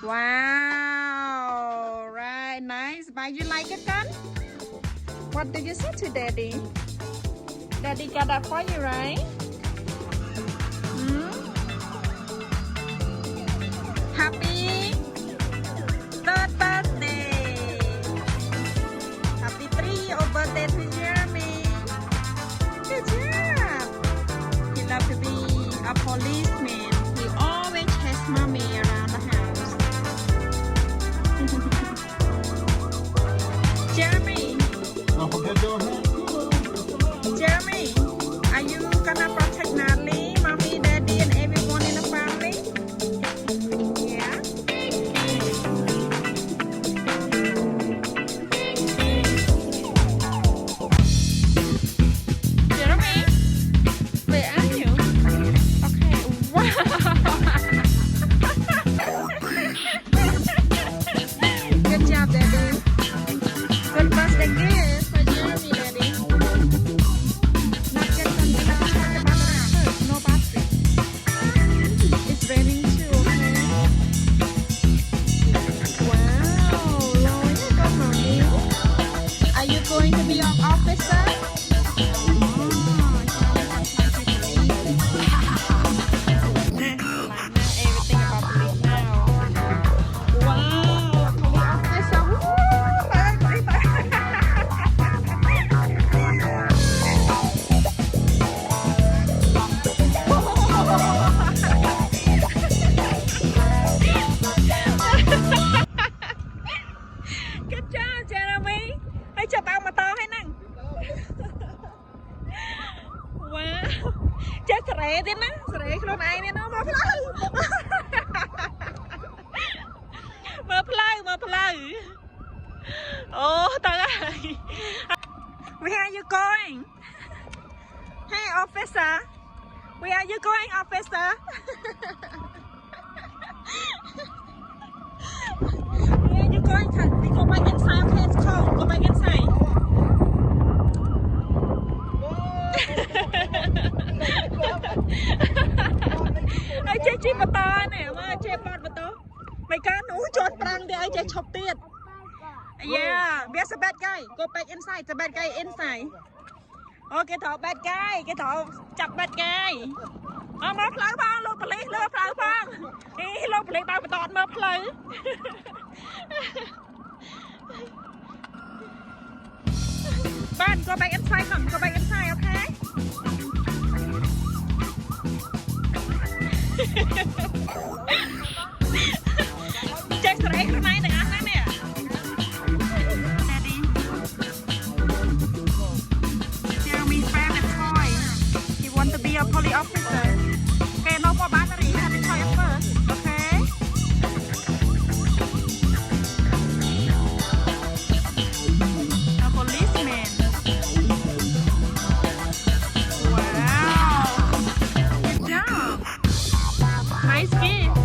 Wow, right, nice. But you like it, gun? What did you say to Daddy? Daddy got that for you, right? Hmm? Happy third birthday. Happy 3-year-old birthday to Jeremy. Good job. He loves to be a policeman. He always has mommy around the house. Jeremy. Don't forget your hat. Jeremy, are you gonna protect Natalie, mommy, daddy, and everyone in the family? Yeah. Jeremy, where are you? Okay. Wow. Good job, daddy. Good birthday gift for Jeremy, daddy. Not get something to charge the battery. No battery. It's raining too, okay? Wow, Lord, good morning. Are you going to be an officer? Everything about police now. Wow, police officer. Good job, Jeremy. Hãy chụp ao mà to hay năng. Wow. Chết sợi thế nè, sợi luôn ai nè nó mà play. Mà play. Oh, trời ơi. Where are you going? Hey, officer. Where are you going, officer? Where are you going? Go back inside, okay? It's cold. Go back inside. Ai chơi chim bờ to nè, mà chơi bọt bờ to. Mày cá nú chột prang thì ai chơi chọc tiệt. Yeah, there's a bad guy. Go back inside. The bad guy inside. Oh, cái thọ bad guy, cái thọ chập bad guy. Mơ phơi phong, lô police lơ phơi phong. Ý lô police bao bờ to mơ phơi. Bạn, go back inside, come. Go back inside, okay? Check the right from mine, the other nè. Daddy. Jeremy's favorite toy. He wants to be a police officer. Okay, no more battery. You have to try it first, okay? A policeman. Wow. Good job. Nice gift.